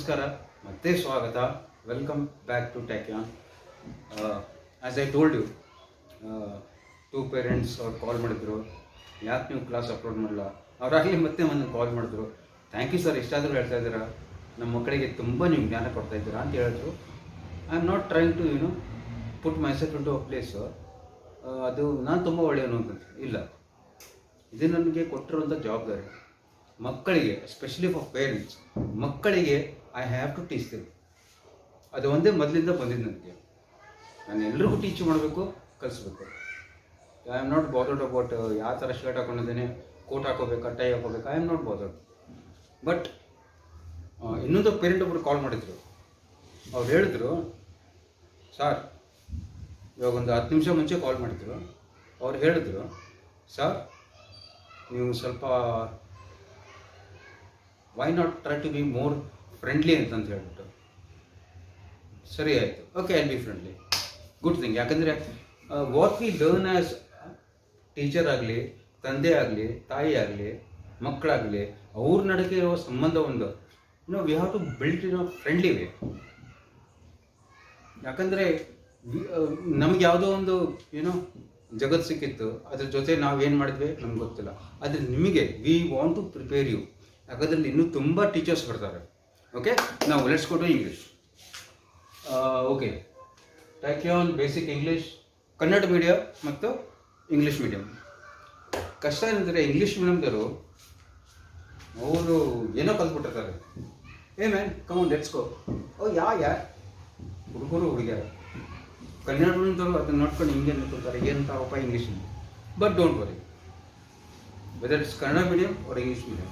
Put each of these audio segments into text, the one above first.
ನಮಸ್ಕಾರ ಮತ್ತೆ ಸ್ವಾಗತ. Welcome back to Tachyon. As I told you, two parents ಅವ್ರು ಕಾಲ್ ಮಾಡಿದ್ರು, ಯಾಕೆ ನೀವು ಕ್ಲಾಸ್ ಅಪ್ಲೋಡ್ ಮಾಡಲ್ಲ. ಅವರಾಗಲಿ ಮತ್ತೆ ಒಂದು ಕಾಲ್ ಮಾಡಿದ್ರು. ಥ್ಯಾಂಕ್ ಯು ಸರ್, ಇಷ್ಟಾದರೂ ಹೇಳ್ತಾ ಇದ್ದೀರಾ, ನಮ್ಮ ಮಕ್ಕಳಿಗೆ ತುಂಬ ನೀವು ಜ್ಞಾನ ಕೊಡ್ತಾ ಇದ್ದೀರಾ ಅಂತ ಹೇಳಿದ್ರು. I am not trying to put myself into a place. ಅದು ನಾನು ತುಂಬ ಒಳ್ಳೆಯವನು ಅಂತ ಇಲ್ಲ. ಇದು ನನಗೆ ಕೊಟ್ಟಿರುವಂಥ ಜವಾಬ್ದಾರಿ. ಮಕ್ಕಳಿಗೆ, ಎಸ್ಪೆಷಲಿ ಫಾರ್ ಪೇರೆಂಟ್ಸ್, ಮಕ್ಕಳಿಗೆ I have to teach them. ಅದು ಒಂದೇ ಮೊದಲಿಂದ ಬಂದಿದ್ದು ನನಗೆ. ನಾನು ಎಲ್ರಿಗೂ ಟೀಚ್ ಮಾಡಬೇಕು, ಕಲಿಸ್ಬೇಕು. I am not bothered about ಯಾವ ಥರ ಶರ್ಟ್ ಹಾಕೊಂಡಿದ್ದೇನೆ, ಕೋಟ್ ಹಾಕೋಬೇಕಾ, ಟೈ ಹಾಕೋಬೇಕಾ, I am not bothered. But ಇನ್ನೊಂದು ಪೇರೆಂಟ್ ಒಬ್ಬರು ಕಾಲ್ ಮಾಡಿದರು. ಅವ್ರು ಹೇಳಿದ್ರು, ಸರ್, ಇವಾಗ ಒಂದು 10 ನಿಮಿಷ ಮುಂಚೆ ಕಾಲ್ ಮಾಡಿದ್ರು. ಅವ್ರು ಹೇಳಿದ್ರು, ಸರ್ ನೀವು ಸ್ವಲ್ಪ why not try to be more friendly ಅಂತಂತ ಹೇಳ್ಬಿಟ್ಟು. ಸರಿ ಆಯಿತು, okay, I be friendly, good thing. ಯಾಕಂದರೆ what we learn as teacher ಆಗಲಿ, ತಂದೆ ಆಗಲಿ, ತಾಯಿ ಆಗಲಿ, ಮಕ್ಕಳಾಗಲಿ, ಅವ್ರ ನಡುವೆ ಇರೋ ಸಂಬಂಧ ಒಂದು we have to build in a friendly way. ಯಾಕಂದರೆ ನಮ್ಗೆ ಯಾವುದೋ ಒಂದು ಜಗತ್ತು ಸಿಕ್ಕಿತ್ತು, ಅದ್ರ ಜೊತೆ ನಾವೇನು ಮಾಡಿದ್ವಿ ನಮ್ಗೆ ಗೊತ್ತಿಲ್ಲ. ಆದರೆ ನಿಮಗೆ we want to prepare you. ಯಾಕಂದ್ರೆ ಇನ್ನೂ ತುಂಬ ಟೀಚರ್ಸ್ ಬರ್ತಾರೆ. ಓಕೆ, ನಾವು let's go to English. Okay, Tachyon basic English, Kannada medium ಮತ್ತು ಇಂಗ್ಲೀಷ್ ಮೀಡಿಯಂ. ಕಷ್ಟ ಏನಂದರೆ ಇಂಗ್ಲೀಷ್ ಮೀಡಿಯಮ್ದವರು ಅವರು ಏನೋ ಕಲ್ತ್ಬಿಟ್ಟಿರ್ತಾರೆ. Man come on let's go. ಯಾ ಹುಡುಗರು ಹುಡುಗಿಯರ ಕನ್ನಡ ಮೀಡಿಯಮ್ದವರು ಅದನ್ನ ನೋಡ್ಕೊಂಡು ಹಿಂಗೆ ಅನ್ಕೊಳ್ತಾರೆ, ಏನಂತಾರಪ್ಪ English. But don't worry, whether it's Kannada medium or English medium.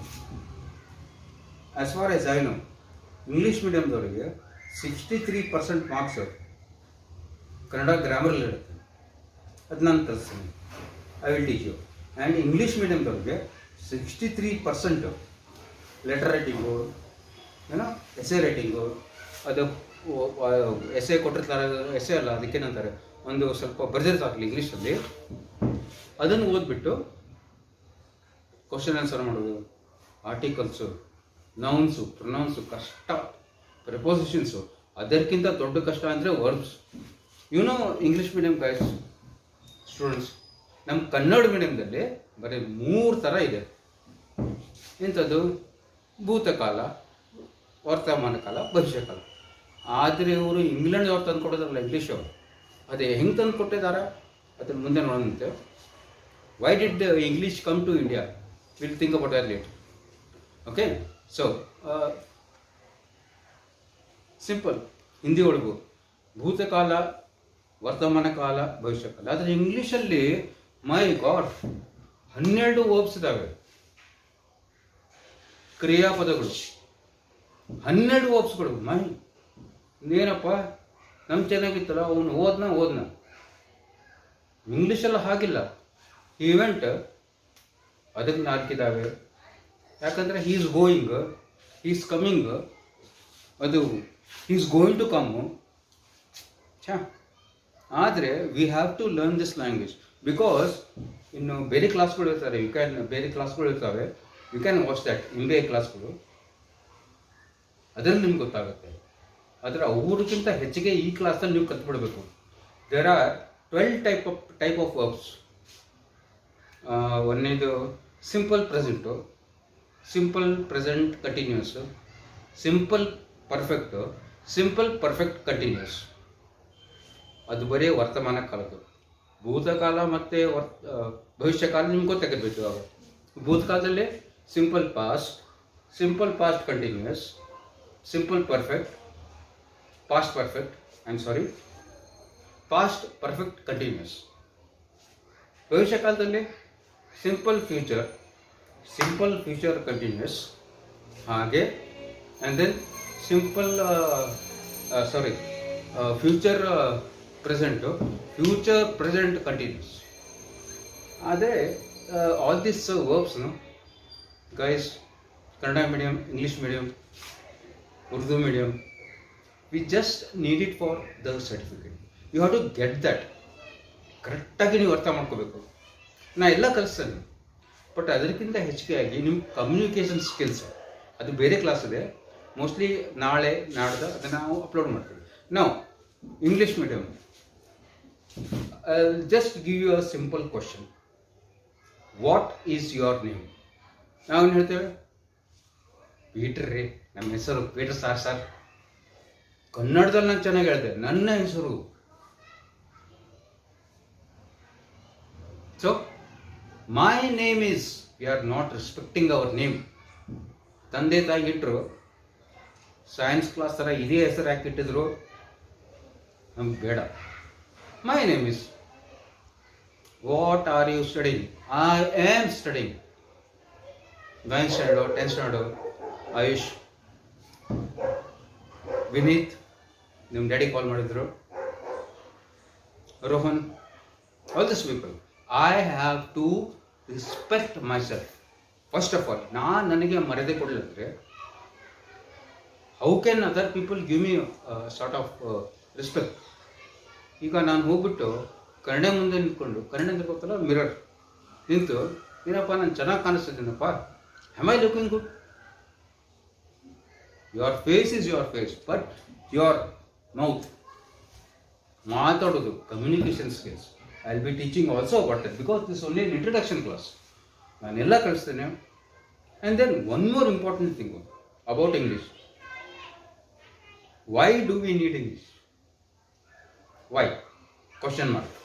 As far as I know, English ಮೀಡಿಯಮ್ದವರಿಗೆ 63% ಮಾರ್ಕ್ಸ್ ಕನ್ನಡ ಗ್ರಾಮರಲ್ಲಿ ಇರುತ್ತೆ. ಅದು ನಾನು ಕಲಿಸ್ತೀನಿ, I will teach you. And English ಮೀಡಿಯಮ್ದವ್ರಿಗೆ 63% ಲೆಟರ್ ರೈಟಿಂಗು, ಎಸೆ ರೈಟಿಂಗು. ಅದು ಎಸೆ ಕೊಟ್ಟಿರ್ತಾರೆ, ಎಸೆ ಅಲ್ಲ, ಅದಕ್ಕೇನಂತಾರೆ, ಒಂದು ಸ್ವಲ್ಪ ಬರೆದಿರ್ತಾಗಲಿ ಇಂಗ್ಲೀಷಲ್ಲಿ, ಅದನ್ನು ಓದ್ಬಿಟ್ಟು ಕ್ವಶನ್ ಆನ್ಸರ್ ಮಾಡೋದು, ಆರ್ಟಿಕಲ್ಸು, ನೌನ್ಸು, ಪ್ರೊನೌನ್ಸು ಕಷ್ಟ, ಪ್ರಿಪೋಸಿಷನ್ಸು. ಅದಕ್ಕಿಂತ ದೊಡ್ಡ ಕಷ್ಟ ಅಂದರೆ verbs. English medium guys students, ನಮ್ಮ ಕನ್ನಡ ಮೀಡಿಯಮ್ದಲ್ಲಿ ಬರೀ 3 ಥರ ಇದೆ. ಎಂಥದ್ದು? ಭೂತಕಾಲ, ವರ್ತಮಾನ ಕಾಲ, ಭವಿಷ್ಯಕಾಲ. ಆದರೆ ಇವರು ಇಂಗ್ಲೆಂಡ್ ಅವ್ರು ತಂದು ಕೊಡೋದ್ರಲ್ಲ ಇಂಗ್ಲೀಷ್ ಅವರು, ಅದೇ ಹೆಂಗೆ ತಂದು ಕೊಟ್ಟಿದ್ದಾರೆ ಅದನ್ನು ಮುಂದೆ ನೋಡೋಂತೆ. Why did English come to India? Will think about that late. Okay, so simple. Hindi ಒಳಗು ಭೂತಕಾಲ, ವರ್ತಮಾನ ಕಾಲ, ಭವಿಷ್ಯಕಾಲ. ಆದರೆ ಇಂಗ್ಲೀಷಲ್ಲಿ ಮೈ ಗಾಡ್ 12 ವರ್ಬ್ಸ್ ಇದ್ದಾವೆ, ಕ್ರಿಯಾಪದಗಳು, 12 ವರ್ಬ್ಸ್ಗಳು. ಮೈ ಏನಪ್ಪ, ನಮ್ಗೆ ಚೆನ್ನಾಗಿತ್ತಲ್ಲ, ಅವನು ಓದ್ನ. ಇಂಗ್ಲೀಷೆಲ್ಲ ಹಾಗಿಲ್ಲ. ಈವೆಂಟ್ ಅದಕ್ಕೆ 4 ಇದ್ದಾವೆ. ಯಾಕಂದರೆ ಈಸ್ ಗೋಯಿಂಗ್, ಈಸ್ ಕಮಿಂಗ್, ಅದು ಈಸ್ ಗೋಯಿಂಗ್ ಟು ಕಮ್. ಆದರೆ we have to learn this language. Because ಇನ್ನು ಬೇರೆ ಕ್ಲಾಸ್ಗಳು ಇರ್ತಾರೆ, ಬೇರೆ ಕ್ಲಾಸ್ಗಳು ಇರ್ತವೆ, you can watch that. MBA ಕ್ಲಾಸ್ಗಳು, ಅದರಲ್ಲಿ ನಿಮ್ಗೆ ಗೊತ್ತಾಗುತ್ತೆ. ಆದರೆ ಅವ್ರಿಗಿಂತ ಹೆಚ್ಚಿಗೆ ಈ ಕ್ಲಾಸಲ್ಲಿ ನೀವು ಕಲ್ತ್ಬಿಡ್ಬೇಕು. There are 12 type of verbs. ಒಂದನೇದು simple present, simple present continuous, simple perfect, simple perfect continuous. ಅದು ಬರೀ ವರ್ತಮಾನ ಕಾಲದ್ದು. ಭೂತಕಾಲ ಮತ್ತು ಭವಿಷ್ಯಕಾಲ ನಿಮ್ಗೆ ಗೊತ್ತಾಗಿರ್ಬೇಕು. ಇವಾಗ ಭೂತಕಾಲದಲ್ಲಿ simple past continuous, simple perfect, past perfect continuous. ಭವಿಷ್ಯಕಾಲದಲ್ಲಿ ಸಿಂಪಲ್ ಫ್ಯೂಚರ್ ಕಂಟಿನ್ಯೂಸ್, ಹಾಗೆ and then future present continuous. ಆದರೆ ಆಲ್ ದಿಸ್ ವರ್ಬ್ಸ್ನು guys, Kannada medium, English medium, Urdu medium, we just need it for the certificate. You have to get that. ಕರೆಕ್ಟಾಗಿ ನೀವು ಅರ್ಥ ಮಾಡ್ಕೋಬೇಕು. ನಾ ಎಲ್ಲ ಕಲಿಸ್ತೇನೆ, ಬಟ್ ಅದಕ್ಕಿಂತ ಹೆಚ್ಚಿಗೆಯಾಗಿ ನಿಮ್ಮ ಕಮ್ಯುನಿಕೇಷನ್ ಸ್ಕಿಲ್ಸ್, ಅದು ಬೇರೆ ಕ್ಲಾಸ್ ಇದೆ. ಮೋಸ್ಟ್ಲಿ ನಾಳೆ ನಾಡ್ದು ಅದನ್ನು ನಾವು ಅಪ್ಲೋಡ್ ಮಾಡ್ತೀವಿ. ನಾವು English medium, just give you a simple question, what is your name? ನಾವೇನು ಹೇಳ್ತೇವೆ? ಪೀಟರ್ ರೀ, ನಮ್ಮ ಹೆಸರು ಪೀಟರ್ ಸರ್. ಕನ್ನಡದಲ್ಲಿ ನಾನು ಚೆನ್ನಾಗಿ ಹೇಳಿದೆ, ನನ್ನ ಹೆಸರು. So my name is, we are not respecting our name. ತಂದೆ ತಾಯಿ ಇಟ್ಟರು, ಸೈನ್ಸ್ ಕ್ಲಾಸ್ ಥರ ಇದೇ ಹೆಸರು ಹಾಕಿಟ್ಟಿದ್ರು, ನಮ್ಗೆ ಬೇಡ. My name is, what are you studying? I am studying 9th standard, 10th standard. Ayush, Vineet, ನಿಮ್ಮ ಡ್ಯಾಡಿ ಕಾಲ್ ಮಾಡಿದ್ರು, Rohan, all this people. I have to respect myself. First of all ನನಗೆ ಮರ್ಯಾದೆ ಕೊಡಲಿಲ್ಲಂದರೆ how can other people give me sort of respect? ಈಗ ನಾನು ಹೋಗ್ಬಿಟ್ಟು ಕನ್ನಡ ಮುಂದೆ ನಿಂತ್ಕೊಂಡು, ಕನ್ನಡ ಅಂತ ಗೊತ್ತಲ್ಲ, ಮಿರರ್ ನಿಂತು, ಏನಪ್ಪ ನಾನು ಚೆನ್ನಾಗಿ ಕಾಣಿಸ್ತಿದ್ದೀನಪ್ಪ, am I looking good? Your face is your face, but your mouth, ಮಾತಾಡೋದು, communication skills, I will be teaching also about that, because this only an introduction class. ನಾನೆಲ್ಲ ಕಳಿಸ್ತೇನೆ. And then one more important thing about English. Why do we need English? Why? Question mark,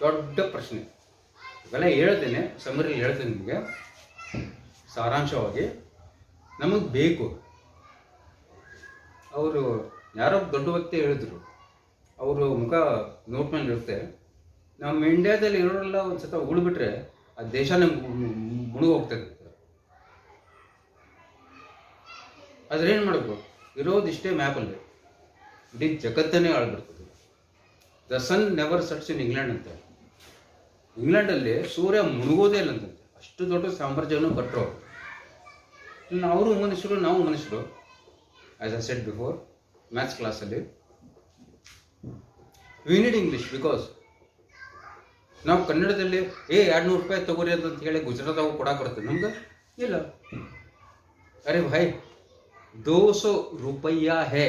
ದೊಡ್ಡ ಪ್ರಶ್ನೆ. ಇವೆಲ್ಲ ಹೇಳ್ತೇನೆ, ಸಮರಿಲಿ ಹೇಳ್ತೇನೆ ನಿಮಗೆ ಸಾರಾಂಶವಾಗಿ. ನಮಗೆ ಬೇಕು. ಅವರು ಯಾರೋ ದೊಡ್ಡ ವ್ಯಕ್ತಿ ಹೇಳಿದ್ರು, ಅವರು ಮುಖ ನೋಟ್ ಮೇಲೆ ಇರುತ್ತೆ, ನಮ್ಮ ಇಂಡಿಯಾದಲ್ಲಿ ಇರೋರೆಲ್ಲ ಒಂದು ಸತ ಉಳ್ಬಿಟ್ರೆ ಆ ದೇಶನೇ ಮುಳುಗೋಗ್ತದೆ. ಆದ್ರೆ ಏನು ಮಾಡಬೇಕು? ಇರೋದು ಇಷ್ಟೇ ಮ್ಯಾಪಲ್ಲಿ, ಇಡೀ ಜಗತ್ತನ್ನೇ ಆಳ್ಬಿಡ್ತದೆ. The sun never sets in England ಅಂತ. ಇಂಗ್ಲೆಂಡಲ್ಲಿ ಸೂರ್ಯ ಮುಳುಗೋದೇ ಇಲ್ಲ ಅಂತಂತೆ, ಅಷ್ಟು ದೊಡ್ಡ ಸಾಮ್ರಾಜ್ಯವನ್ನು ಕಟ್ಟರು. ಅವರು ಮನುಷ್ಯರು, ನಾವು ಮನುಷ್ಯರು. As I said before maths ಕ್ಲಾಸಲ್ಲಿ, ವಿ ನೀಡ್ ಇಂಗ್ಲೀಷ್ ಬಿಕಾಸ್ ನಾವು ಕನ್ನಡದಲ್ಲಿ 200 ರೂಪಾಯಿ ತಗೋರಿ ಅಂತ ಹೇಳಿ ಗುಜರಾತಾವು ಕೊಡಕ್ಕೆ ಬರ್ತದೆ, ನಮ್ಗೆ ಇಲ್ಲ. ಅರೆ ಭಾಯ್ 200 ರೂಪಾಯಿಯ ಹೇ,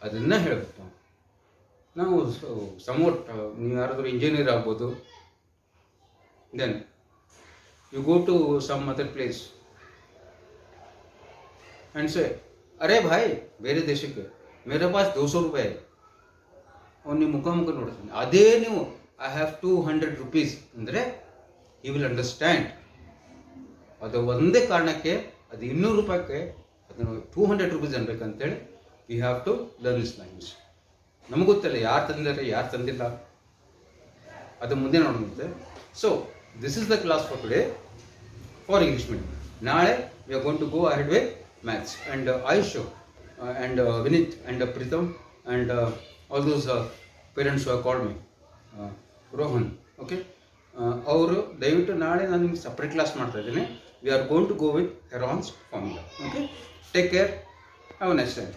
ಅದನ್ನು ಹೇಳ್ಬೇಕು ನಾವು. ಸಮೋಟ್ ನೀವು ಯಾರಾದರೂ ಇಂಜಿನಿಯರ್ ಆಗ್ಬೋದು, then you go to some other place and say, ಅರೆ ಭಾಯ್ ಬೇರೆ ದೇಶಕ್ಕೆ ಮೇರೆ ಪಾಸ್ 200 ರೂಪಾಯಿ, ಅವ್ನು ನಿಮ್ಮ ಮುಖ ನೋಡ್ತಾನೆ. ಅದೇ ನೀವು ಐ ಹ್ಯಾವ್ 200 rupees ಅಂದರೆ ಯು ವಿಲ್ ಅಂಡರ್ಸ್ಟ್ಯಾಂಡ್. ಅದು ಒಂದೇ ಕಾರಣಕ್ಕೆ, ಅದು 200 ರೂಪಾಯಿಗೆ ಅದನ್ನು 200 rupees ಅನ್ಬೇಕಂತೇಳಿ we have to learn this language. ನಮಗೆ ಗೊತ್ತಿಲ್ಲ ಯಾರು ತಂದಿದ್ದಾರೆ ಯಾರು ತಂದಿಲ್ಲ, ಅದು ಮುಂದೆ ನೋಡುತ್ತೆ. So this is the class for today for English medium. ನಾಳೆ we are going to go ahead with maths and Ayush and Vineet and Pritam and all those parents who have called me, Rohan. Okay, ಅವರು ದಯವಿಟ್ಟು ನಾಳೆ ನಾನು ನಿಮ್ಗೆ ಸಪ್ರೇಟ್ ಕ್ಲಾಸ್ ಮಾಡ್ತಾ ಇದ್ದೀನಿ. We are going to go with Heron's formula. Okay, take care, have a nice time.